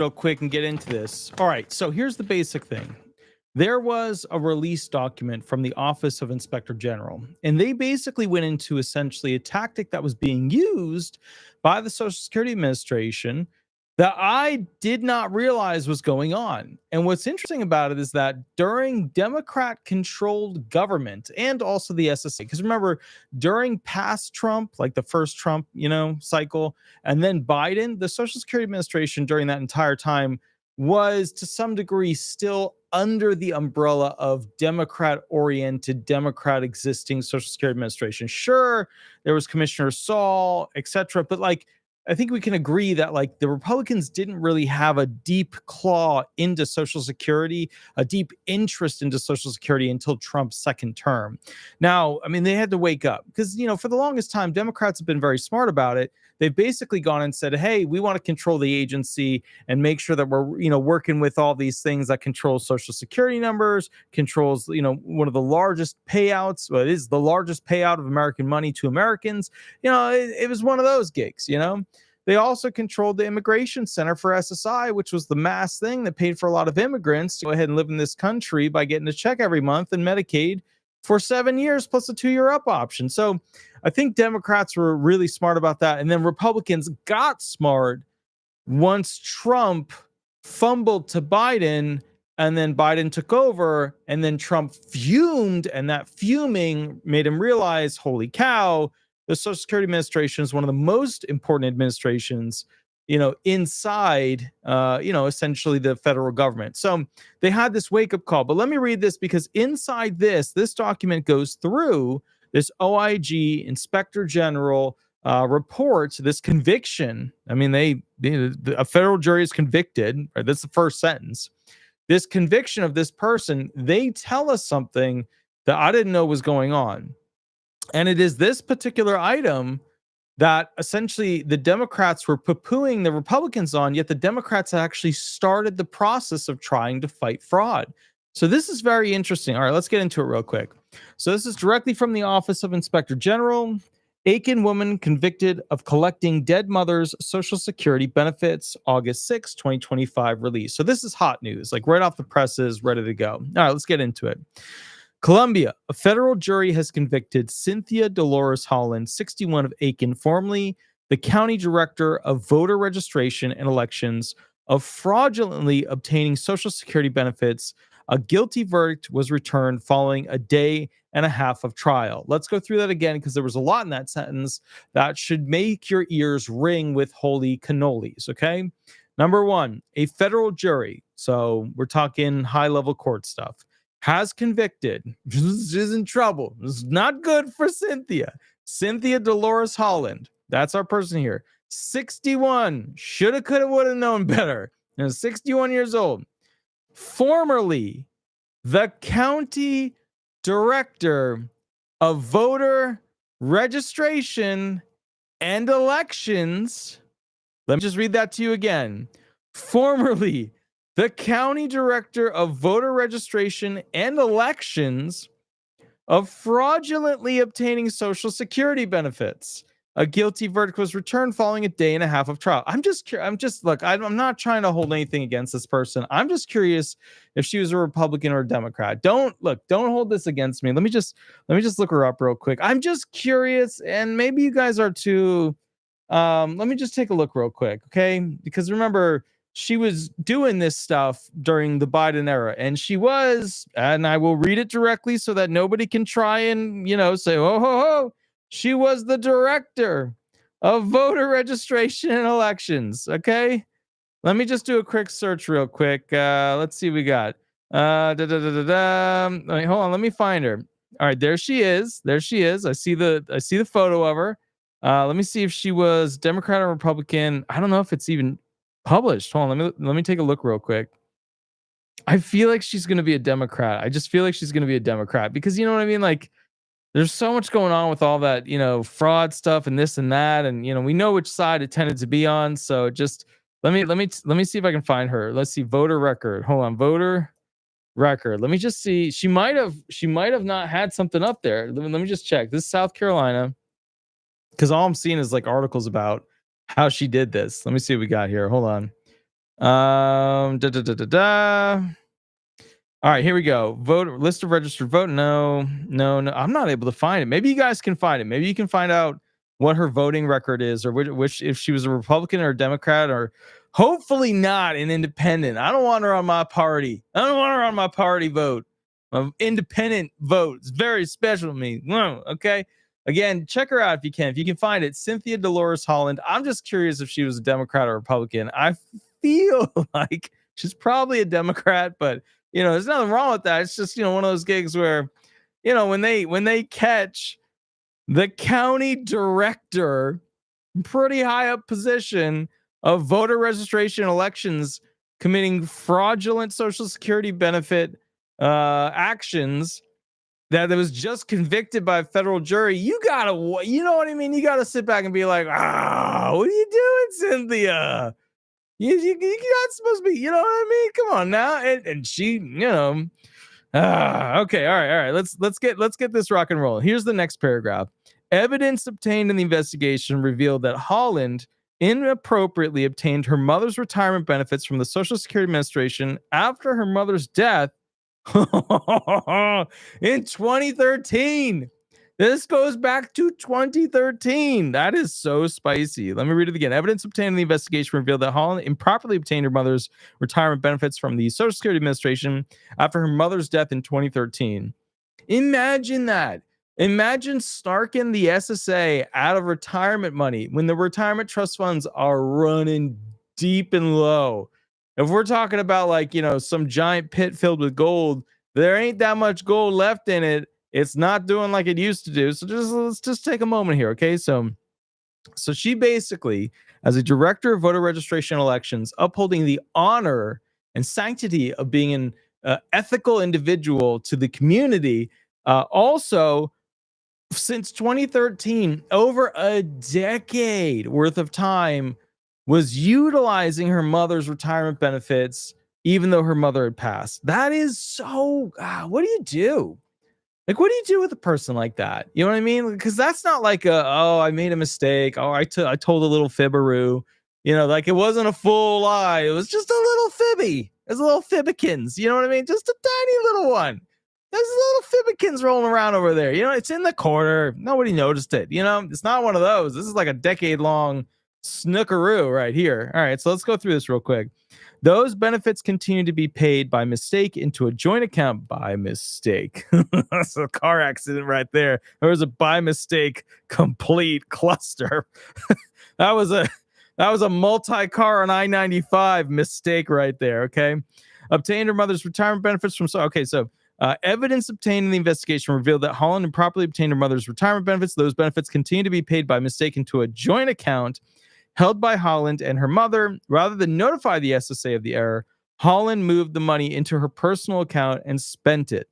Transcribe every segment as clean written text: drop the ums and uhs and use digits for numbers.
real quick and get into this. All right, so here's the basic thing. There was a release document from the Office of Inspector General, and they basically went into essentially a tactic that was being used by the Social Security Administration that I did not realize was going on. And what's interesting about it is that during Democrat controlled government and also the SSA, because remember, during past Trump, like the first Trump, cycle, and then Biden, the Social Security Administration during that entire time was to some degree still under the umbrella of Democrat oriented, Democrat existing Social Security Administration. Sure, there was Commissioner Saul, etc. But I think we can agree that the Republicans didn't really have a deep claw into Social Security, a deep interest into Social Security until Trump's second term. Now, I mean, they had to wake up because, for the longest time, Democrats have been very smart about it. They've basically gone and said, hey, we want to control the agency and make sure that we're, working with all these things that control Social Security numbers, controls, one of the largest payouts. Well, it is the largest payout of American money to Americans. It was one of those gigs, They also controlled the Immigration Center for SSI, which was the mass thing that paid for a lot of immigrants to go ahead and live in this country by getting a check every month, and Medicaid for 7 years plus a 2-year up option. So I think Democrats were really smart about that. And then Republicans got smart once Trump fumbled to Biden, and then Biden took over, and then Trump fumed, and that fuming made him realize, holy cow, the Social Security Administration is one of the most important administrations, inside, essentially the federal government. So they had this wake-up call. But let me read this, because inside this document goes through this OIG Inspector General report, this conviction. I mean, a federal jury is convicted. Right? That's the first sentence. This conviction of this person, they tell us something that I didn't know was going on. And it is this particular item that essentially the Democrats were poo-pooing the Republicans on, yet the Democrats actually started the process of trying to fight fraud. So this is very interesting. All right, let's get into it real quick. So this is directly from the Office of Inspector General. Aiken woman convicted of collecting dead mother's Social Security benefits, August 6, 2025 release. So this is hot news, right off the presses, ready to go. All right, let's get into it. Colombia, a federal jury has convicted Cynthia Delores Holland, 61 of Aiken, formerly the county director of voter registration and elections, of fraudulently obtaining Social Security benefits. A guilty verdict was returned following a day and a half of trial. Let's go through that again, because there was a lot in that sentence that should make your ears ring with holy cannolis, okay? Number one, a federal jury, so we're talking high-level court stuff, has convicted, she's in trouble. It's not good for Cynthia. Cynthia Delores Holland, that's our person here. 61, shoulda, coulda, woulda known better. 61 years old. Formerly the county director of voter registration and elections. Let me just read that to you again. Formerly the county director of voter registration and elections, of fraudulently obtaining Social Security benefits. A guilty verdict was returned following a day and a half of trial. I'm not trying to hold anything against this person. I'm just curious if she was a Republican or a Democrat. Don't hold this against me. Let me just look her up real quick. I'm just curious, and maybe you guys are too. Let me just take a look real quick, okay? Because remember, she was doing this stuff during the Biden era, and she was, and I will read it directly so that nobody can try and, say, oh, ho, ho. She was the director of voter registration and elections. Okay. Let me just do a quick search real quick. Let's see what we got. Wait, hold on. Let me find her. All right. There she is. I see the photo of her. Let me see if she was Democrat or Republican. I don't know if it's even published. Hold on. Let me take a look real quick. I feel like she's going to be a Democrat. I just feel like she's going to be a Democrat because you know what I mean? There's so much going on with all that, fraud stuff and this and that. And, we know which side it tended to be on. So just let me see if I can find her. Let's see. Voter record. Hold on. Voter record. Let me just see. She might have not had something up there. Let me just check. This is South Carolina. Because all I'm seeing is articles about how she did this. Let me see what we got here. Hold on. Da, da, da, da, da. All right, here we go. Vote list of registered vote. No, no, no. I'm not able to find it. Maybe you guys can find it. Maybe you can find out what her voting record is, or which if she was a Republican or a Democrat, or hopefully not an independent. I don't want her on my party. I don't want her on my party vote. Independent vote. It's very special to me. Okay. Again, check her out if you can. If you can find it, Cynthia Delores Holland. I'm just curious if she was a Democrat or Republican. I feel like she's probably a Democrat, but there's nothing wrong with that. It's just, one of those gigs where, when they catch the county director, pretty high up position of voter registration elections, committing fraudulent Social Security benefit actions that was just convicted by a federal jury, you know what I mean? You gotta sit back and be like, what are you doing, Cynthia? You're not supposed to be, you know what I mean? Come on now. And she, okay, all right. Let's get this rock and roll. Here's the next paragraph. Evidence obtained in the investigation revealed that Holland inappropriately obtained her mother's retirement benefits from the Social Security Administration after her mother's death in 2013. This goes back to 2013. That is so spicy. Let me read it again. Evidence obtained in the investigation revealed that Holland improperly obtained her mother's retirement benefits from the Social Security Administration after her mother's death in 2013. Imagine that. Imagine snarking the SSA out of retirement money when the retirement trust funds are running deep and low. If we're talking about some giant pit filled with gold, there ain't that much gold left in it. It's not doing like it used to do. So let's just take a moment here, okay? So she basically, as a director of voter registration elections, upholding the honor and sanctity of being an ethical individual to the community, also since 2013, over a decade worth of time, was utilizing her mother's retirement benefits, even though her mother had passed. That is so. What do you do? What do you do with a person like that? You know what I mean? Because that's not like I made a mistake. Oh, I told a little fibberoo. It wasn't a full lie. It was just a little fibby. It was a little fibbikins. You know what I mean? Just a tiny little one. There's little fibbikins rolling around over there. It's in the corner. Nobody noticed it. It's not one of those. This is like a decade-long snookeroo right here. All right, so let's go through this real quick. Those benefits continue to be paid by mistake into a joint account by mistake. That's a car accident right there. There was a by mistake complete cluster. That was a multi-car on I-95 mistake right there. Okay. Obtained her mother's retirement benefits from. Evidence obtained in the investigation revealed that Holland improperly obtained her mother's retirement benefits. Those benefits continue to be paid by mistake into a joint account held by Holland and her mother. Rather than notify the SSA of the error, Holland moved the money into her personal account and spent it.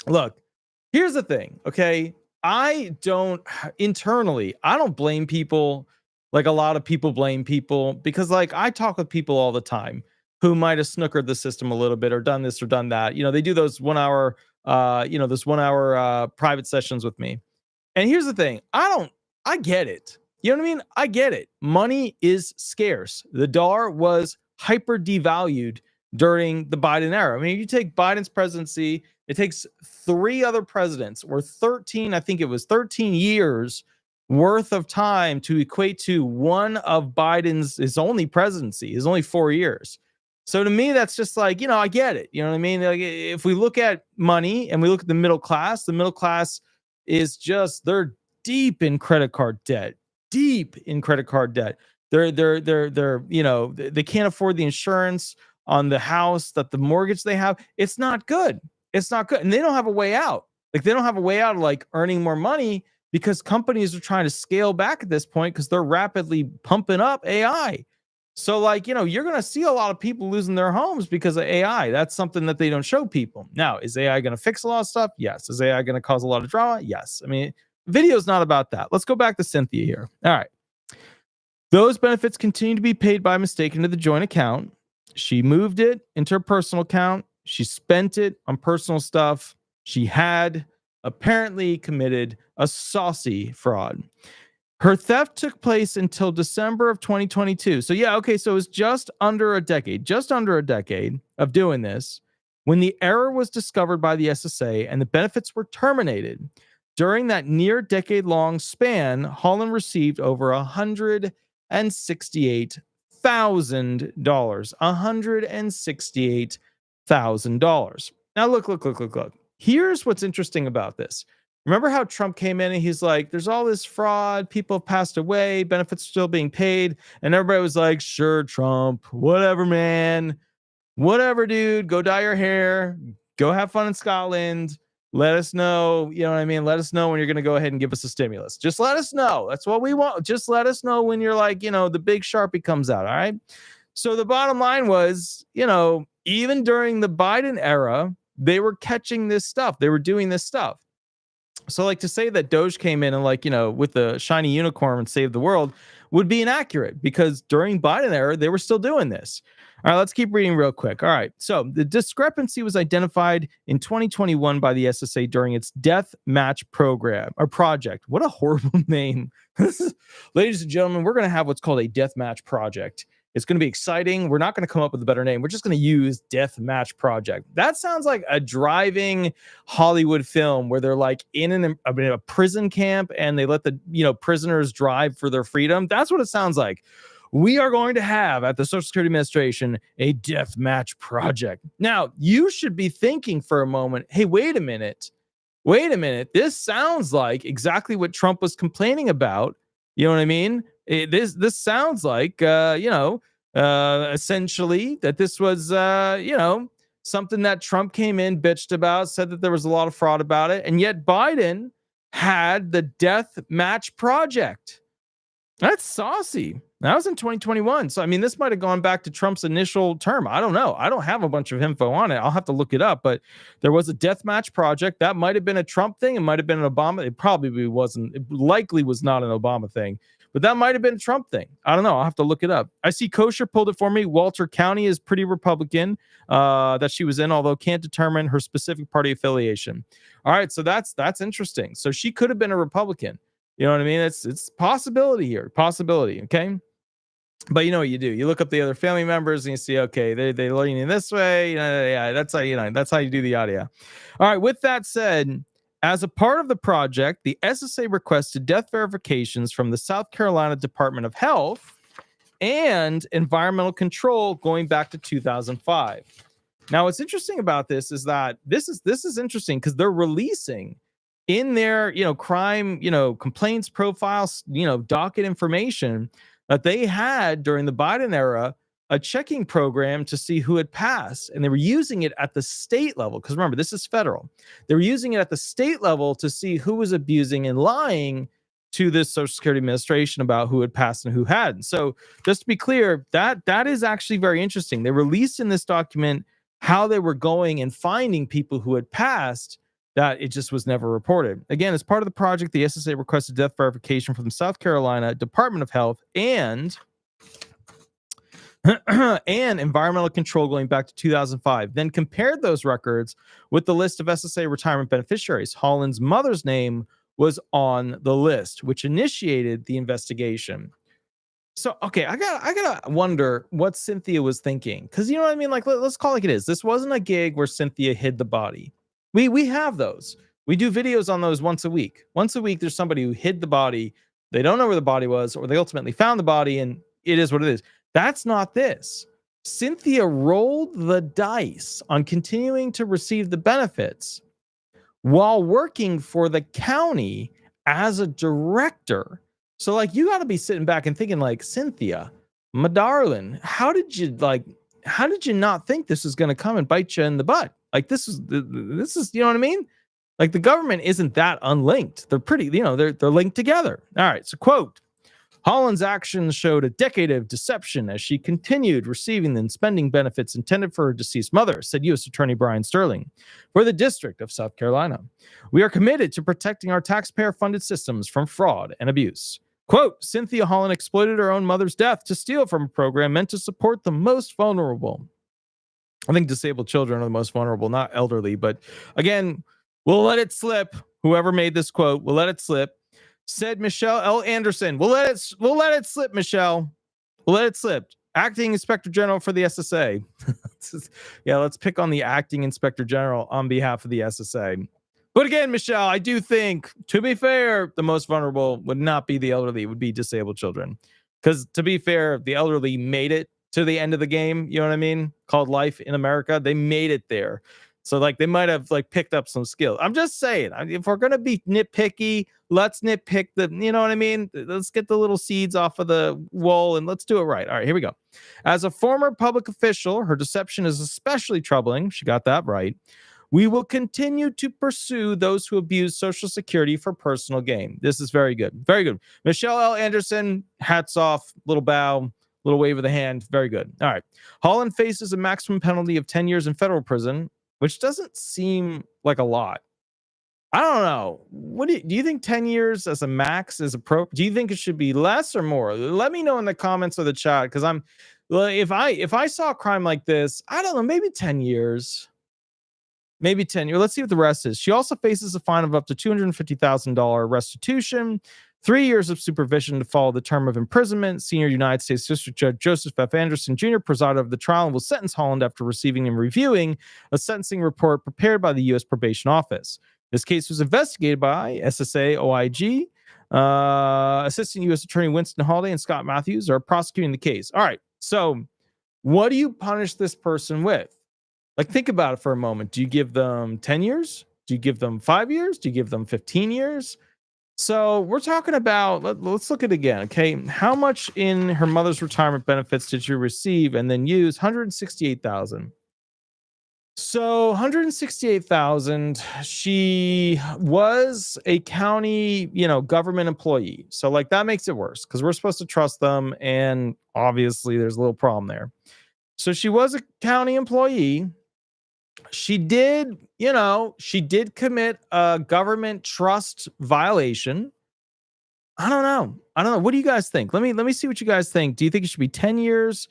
Look, here's the thing, okay? I don't blame people like a lot of people blame people, because I talk with people all the time who might have snookered the system a little bit or done this or done that. They do those 1 hour, private sessions with me. And here's the thing. I get it. You know what I mean? I get it. Money is scarce. The dollar was hyper devalued during the Biden era. I mean, you take Biden's presidency, it takes 3 other presidents or 13, I think it was 13 years worth of time to equate to one of his only presidency, his only 4 years. So to me, that's just I get it. You know what I mean? If we look at money and we look at the middle class is they're deep in credit card debt. They can't afford the insurance on the house, that the mortgage they have. It's not good. And they don't have a way out. They don't have a way out of earning more money, because companies are trying to scale back at this point because they're rapidly pumping up AI. So you're going to see a lot of people losing their homes because of AI. That's something that they don't show people. Now, is AI going to fix a lot of stuff? Yes. Is AI going to cause a lot of drama? Yes. I mean, video's not about that. Let's go back to Cynthia here. All right. Those benefits continue to be paid by mistake into the joint account. She moved it into her personal account. She spent it on personal stuff. She had apparently committed a saucy fraud. Her theft took place until December of 2022. So yeah, okay, so it was just under a decade of doing this when the error was discovered by the SSA and the benefits were terminated. During that near decade-long span, Holland received over $168,000. $168,000. Now look. Here's what's interesting about this. Remember how Trump came in and he's like, there's all this fraud, people have passed away, benefits are still being paid. And everybody was like, sure, Trump, whatever, man. Whatever, dude, go dye your hair, go have fun in Scotland. Let us know, you know what I mean? Let us know when you're going to go ahead and give us a stimulus. Just let us know. That's what we want. Just let us know when you're like, the big Sharpie comes out. All right. So the bottom line was, even during the Biden era, they were catching this stuff. They were doing this stuff. So like to say that Doge came in and with the shiny unicorn and saved the world would be inaccurate because during Biden era, they were still doing this. All right, let's keep reading real quick. All right, so the discrepancy was identified in 2021 by the SSA during its death match program or project. What a horrible name. Ladies and gentlemen, we're going to have what's called a death match project. It's going to be exciting. We're not going to come up with a better name. We're just going to use Death Match Project. That sounds like a driving Hollywood film where they're like in a prison camp and they let the prisoners drive for their freedom. That's what it sounds like. We are going to have at the Social Security Administration a Death Match Project. Now, you should be thinking for a moment, hey, wait a minute. This sounds like exactly what Trump was complaining about. You know what I mean? This sounds like, essentially that this was, something that Trump came in, bitched about, said that there was a lot of fraud about it. And yet Biden had the Death Match Project. That's saucy. That was in 2021. So, I mean, this might have gone back to Trump's initial term. I don't know. I don't have a bunch of info on it. I'll have to look it up. But there was a death match project. That might have been a Trump thing. It might have been an Obama. It probably wasn't. It likely was not an Obama thing. But that might have been a Trump thing. I don't know. I'll have to look it up. I see Kosher pulled it for me. Walter County is pretty Republican that she was in, although can't determine her specific party affiliation. All right. So that's interesting. So she could have been a Republican. You know what I mean? It's possibility here. Possibility. Okay. But you know what you do? You look up the other family members and you see, okay, they lean in this way. Yeah, that's how you do the audio. All right. With that said, as a part of the project, the SSA requested death verifications from the South Carolina Department of Health and Environmental Control going back to 2005. Now, what's interesting about this is that this is interesting because they're releasing in their crime complaints profiles docket information that they had during the Biden era a checking program to see who had passed, and they were using it at the state level because remember, this is federal. They were using it at the state level to see who was abusing and lying to this Social Security Administration about who had passed and who hadn't. So just to be clear, that is actually very interesting. They released in this document how they were going and finding people who had passed, that it just was never reported. Again, as part of the project, the SSA requested death verification from the South Carolina Department of Health and Environmental Control going back to 2005, then compared those records with the list of SSA retirement beneficiaries. Holland's mother's name was on the list, which initiated the investigation. So, okay, I gotta wonder what Cynthia was thinking, because you know what I mean. Like, let's call it like it is. This wasn't a gig where Cynthia hid the body. We have those. We do videos on those once a week. Once a week, there's somebody who hid the body. They don't know where the body was, or they ultimately found the body, and it is what it is. That's not this. Cynthia rolled the dice on continuing to receive the benefits while working for the county as a director. So, like, you got to be sitting back and thinking, like, Cynthia, my darling, how did you not think this was going to come and bite you in the butt? Like, this is, you know what I mean? Like, the government isn't that unlinked. They're pretty, they're linked together. All right. So, quote, Holland's actions showed a decade of deception as she continued receiving and spending benefits intended for her deceased mother, said U.S. Attorney Brian Sterling for the District of South Carolina. We are committed to protecting our taxpayer-funded systems from fraud and abuse. Quote, Cynthia Holland exploited her own mother's death to steal from a program meant to support the most vulnerable. I think disabled children are the most vulnerable, not elderly. But again, we'll let it slip. Whoever made this quote, we'll let it slip. said Michelle L. Anderson. We'll let it slip, Michelle. We'll let it slip. Acting Inspector General for the SSA. Yeah, let's pick on the Acting Inspector General on behalf of the SSA. But again, Michelle, I do think, to be fair, the most vulnerable would not be the elderly, it would be disabled children. Because to be fair, the elderly made it to the end of the game, you know what I mean? Called life in America. They made it there. So like they might have like picked up some skill. I'm just saying, if we're gonna be nitpicky, let's nitpick the, you know what I mean? Let's get the little seeds off of the wool and let's do it right. All right, here we go. As a former public official, her deception is especially troubling. She got that right. We will continue to pursue those who abuse Social Security for personal gain. This is very good. Very good. Michelle L. Anderson, hats off, little bow, little wave of the hand. Very good. All right. Holland faces a maximum penalty of 10 years in federal prison, which doesn't seem like a lot. I don't know. What do you think 10 years as a max is appropriate? Do you think it should be less or more? Let me know in the comments or the chat, because if I saw a crime like this, I don't know, maybe 10 years. Maybe 10 years. Let's see what the rest is. She also faces a fine of up to $250,000 restitution, 3 years of supervision to follow the term of imprisonment. Senior United States District Judge Joseph F. Anderson Jr. presided over the trial and will sentence Holland after receiving and reviewing a sentencing report prepared by the U.S. Probation Office. This case was investigated by SSA OIG. Assistant U.S. Attorney Winston Holiday and Scott Matthews are prosecuting the case. All right. So what do you punish this person with? Like, think about it for a moment. Do you give them 10 years? Do you give them 5 years? Do you give them 15 years? So we're talking about, let's look at it again. Okay. How much in her mother's retirement benefits did you receive and then use? $168,000. So $168,000. She was a county, government employee. So like that makes it worse because we're supposed to trust them. And obviously there's a little problem there. So she was a county employee. She did commit a government trust violation. I don't know. What do you guys think? Let me see what you guys think. Do you think it should be 10 years?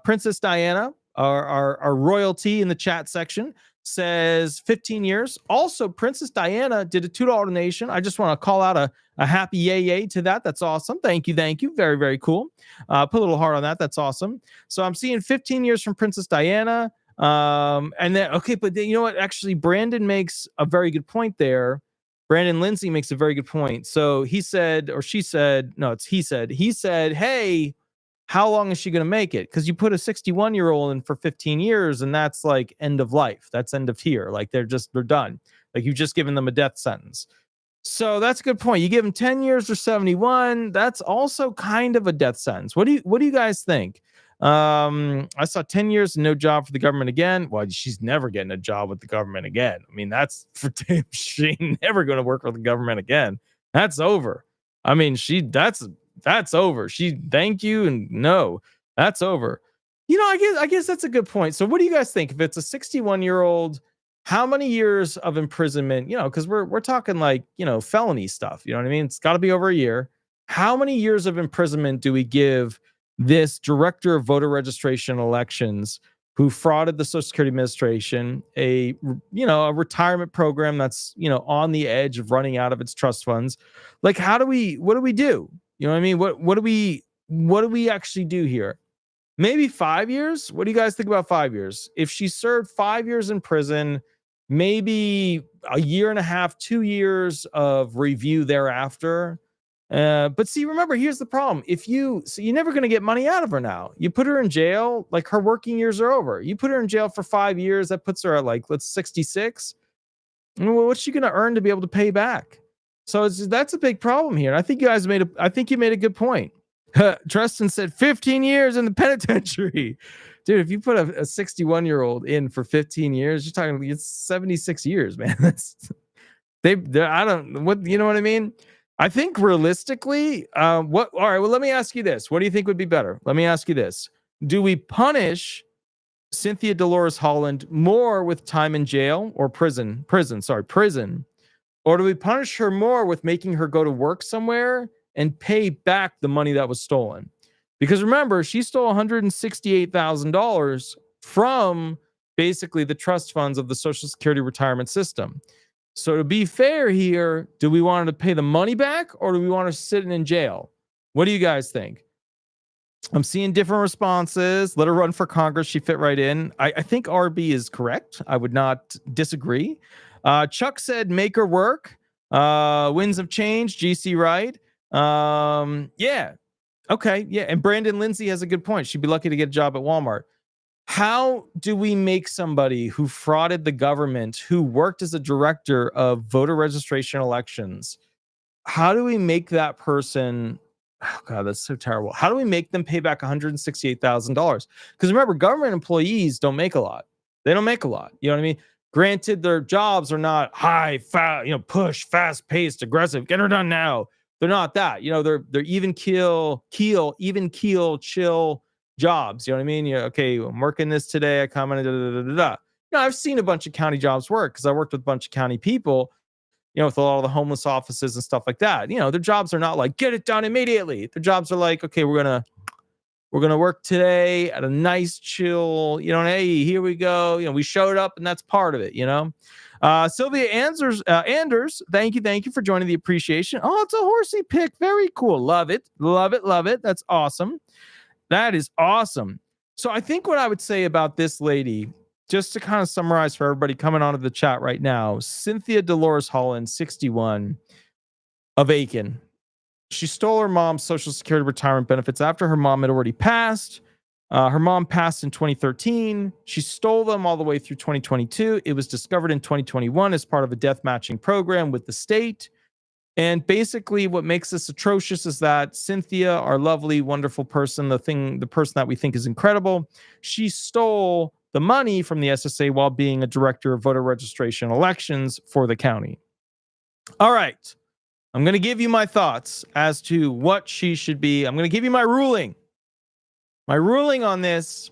Princess Diana, our royalty in the chat section, says 15 years. Also, Princess Diana did a $2 donation. I just want to call out a happy yay to that. That's awesome. Thank you. Very, very cool. Put a little heart on that. That's awesome. So I'm seeing 15 years from Princess Diana. And then, okay, but then, you know what? Actually, Brandon makes a very good point there. Brandon Lindsay makes a very good point. So he said, hey, how long is she going to make it? Because you put a 61-year-old in for 15 years, and that's like end of life. That's end of tier. Like they're done. Like you've just given them a death sentence. So that's a good point. You give them 10 years or 71. That's also kind of a death sentence. What do you guys think? I saw 10 years and no job for the government again. Well, she's never getting a job with the government again. I mean, that's for damn. She ain't never going to work for the government again. That's over. I mean, that's over. Thank you and no, that's over. I guess that's a good point. So what do you guys think? If it's a 61-year-old, how many years of imprisonment, because we're talking like, felony stuff, you know what I mean? It's got to be over a year. How many years of imprisonment do we give this director of voter registration elections who frauded the Social Security Administration, a retirement program that's, on the edge of running out of its trust funds? Like, what do we do? You know what I mean? What do we actually do here? Maybe 5 years? What do you guys think about 5 years? If she served 5 years in prison, maybe a year and a half, 2 years of review thereafter. But see, remember, here's the problem. You're never going to get money out of her now. You put her in jail, like her working years are over. You put her in jail for 5 years, that puts her at like, let's 66. Well, what's she going to earn to be able to pay back? So that's a big problem here. And I think you made a good point. Tristan said 15 years in the penitentiary. Dude, if you put a 61-year-old in for 15 years, you're talking, it's 76 years, man. You know what I mean? I think realistically, all right, well, let me ask you this. What do you think would be better? Let me ask you this. Do we punish Cynthia Delores Holland more with time in jail or prison? Or do we punish her more with making her go to work somewhere and pay back the money that was stolen? Because remember, she stole $168,000 from basically the trust funds of the Social Security retirement system. So to be fair here, do we want her to pay the money back or do we want her sitting in jail? What do you guys think? I'm seeing different responses. Let her run for Congress. She fit right in. I think RB is correct. I would not disagree. Chuck said make her work. Winds of change. GC right. Yeah. Okay. Yeah. And Brandon Lindsay has a good point. She'd be lucky to get a job at Walmart. How do we make somebody who frauded the government, who worked as a director of voter registration elections, how do we make that person? Oh God, that's so terrible. How do we make them pay back $168,000? Because remember, government employees don't make a lot. They don't make a lot. You know what I mean? Granted, their jobs are not high, push, fast paced, aggressive. Get her done now. They're not that. They're even keel, chill jobs. You know what I mean? Okay, I'm working this today. I come in. I've seen a bunch of county jobs work because I worked with a bunch of county people. With a lot of the homeless offices and stuff like that. Their jobs are not like get it done immediately. Their jobs are like, okay, we're gonna work today at a nice chill. Hey, here we go. We showed up, and that's part of it. Sylvia Anders, thank you for joining the appreciation. Oh, it's a horsey pick. Very cool. Love it. That's awesome. That is awesome. So I think what I would say about this lady, just to kind of summarize for everybody coming onto the chat right now, Cynthia Delores Holland, 61, of Aiken. She stole her mom's Social Security retirement benefits after her mom had already passed. Her mom passed in 2013. She stole them all the way through 2022. It was discovered in 2021 as part of a death matching program with the state. And basically what makes this atrocious is that Cynthia, our lovely, wonderful person, the person that we think is incredible, she stole the money from the SSA while being a director of voter registration elections for the county. All right. I'm going to give you my thoughts as to what she should be. I'm going to give you my ruling. My ruling on this,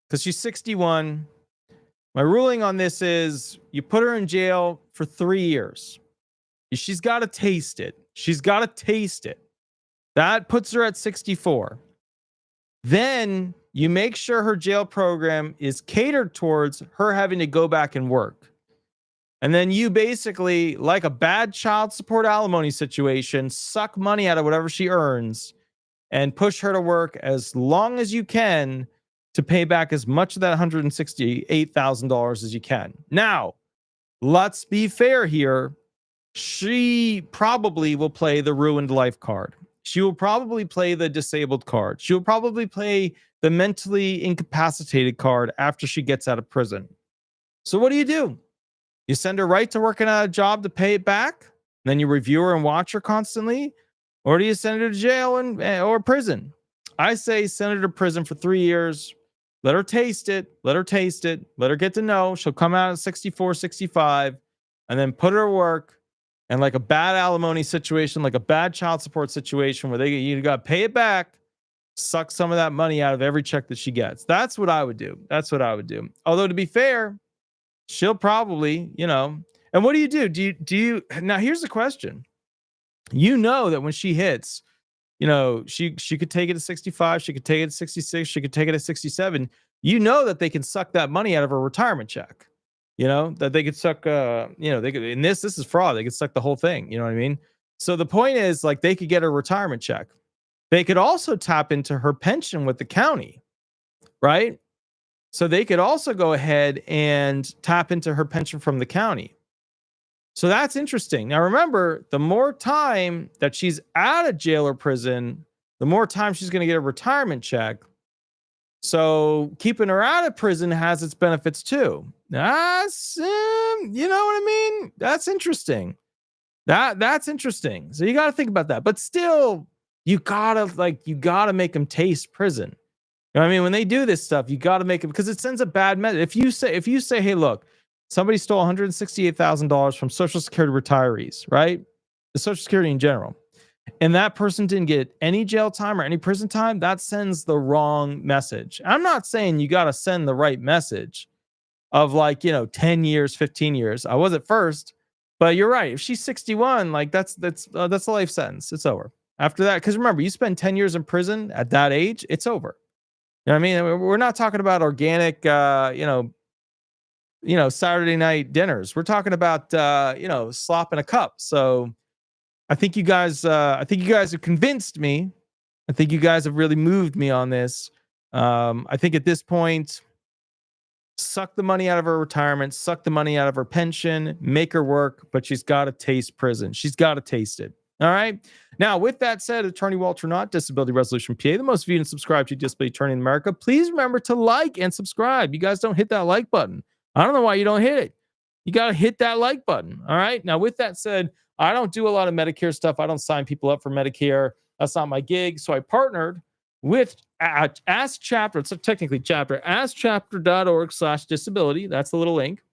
because she's 61, my ruling on this is you put her in jail for 3 years. She's got to taste it. That puts her at 64. Then you make sure her jail program is catered towards her having to go back and work. And then you basically, like a bad child support alimony situation, suck money out of whatever she earns and push her to work as long as you can to pay back as much of that $168,000 as you can. Now, let's be fair here. She probably will play the ruined life card. She will probably play the disabled card. She will probably play the mentally incapacitated card after she gets out of prison. So what do? You send her right to working at a job to pay it back? And then you review her and watch her constantly? Or do you send her to jail or prison? I say send her to prison for 3 years. Let her taste it. Let her get to know. She'll come out at 64, 65, and then put her to work. And like a bad alimony situation, like a bad child support situation where you got to pay it back, suck some of that money out of every check that she gets. That's what I would do. Although to be fair, she'll probably, and what do? Do you now here's the question. That when she hits, she could take it at 65, she could take it at 66, she could take it at 67. That they can suck that money out of her retirement check. That they could suck, they could, in this is fraud. They could suck the whole thing. You know what I mean? So the point is, like, they could get a retirement check. They could also tap into her pension with the county, right? So they could also go ahead and tap into her pension from the county. So that's interesting. Now, remember, the more time that she's out of jail or prison, the more time she's going to get a retirement check. So keeping her out of prison has its benefits too. That's, you know what I mean? That's interesting. That's interesting. So you got to think about that. But still, you gotta make them taste prison. You know what I mean? When they do this stuff, you got to make it, because it sends a bad message. If you say, hey, look, somebody stole $168,000 from Social Security retirees, right? The Social Security in general. And that person didn't get any jail time or any prison time, that sends the wrong message. I'm not saying you got to send the right message of 10 years, 15 years. I was at first, but you're right. If she's 61, that's a life sentence. It's over. After that, because remember, you spend 10 years in prison at that age, it's over. You know what I mean? We're not talking about organic, Saturday night dinners. We're talking about, slop in a cup. So I think you guys have convinced me. I think you guys have really moved me on this. I think at this point, suck the money out of her retirement, suck the money out of her pension, make her work, but she's got to taste prison. She's got to taste it. All right. Now, with that said, Attorney Walter Hnot, Disability Resolution PA, the most viewed and subscribed to Disability Attorney in America. Please remember to like and subscribe. You guys don't hit that like button. I don't know why you don't hit it. You got to hit that like button. All right. Now, with that said, I don't do a lot of Medicare stuff. I don't sign people up for Medicare. That's not my gig. So I partnered with Ask Chapter. It's technically Chapter. AskChapter.org/disability. That's the little link.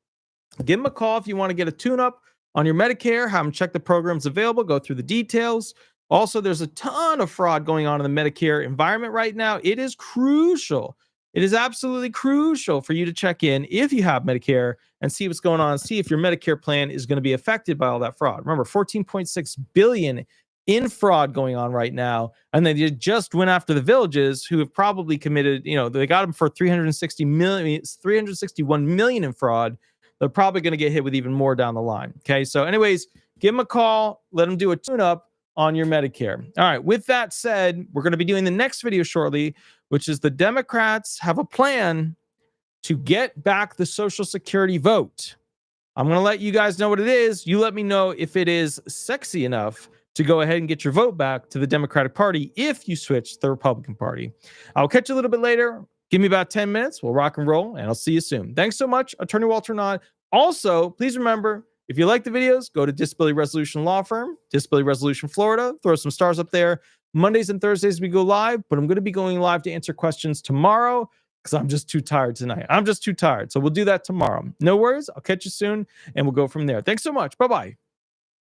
Give them a call if you want to get a tune-up on your Medicare. Have them check the programs available. Go through the details. Also, there's a ton of fraud going on in the Medicare environment right now. It is crucial. It is absolutely crucial for you to check in if you have Medicare and see what's going on. See if your Medicare plan is going to be affected by all that fraud. Remember, $14.6 billion in fraud going on right now. And they just went after the villages who have probably committed, they got them for $361 million in fraud. They're probably going to get hit with even more down the line. Okay. So anyways, give them a call. Let them do a tune-up on your Medicare. All right. With that said, we're going to be doing the next video shortly, which is the Democrats have a plan to get back the Social Security vote. I'm going to let you guys know what it is. You let me know if it is sexy enough to go ahead and get your vote back to the Democratic Party if you switch to the Republican Party. I'll catch you a little bit later. Give me about 10 minutes. We'll rock and roll, and I'll see you soon. Thanks so much, Attorney Walter Hnot. Also, please remember, if you like the videos, go to Disability Resolution Law Firm, Disability Resolution Florida. Throw some stars up there. Mondays and Thursdays we go live, but I'm going to be going live to answer questions tomorrow because I'm just too tired tonight. I'm just too tired. So we'll do that tomorrow. No worries. I'll catch you soon, and we'll go from there. Thanks so much. Bye-bye.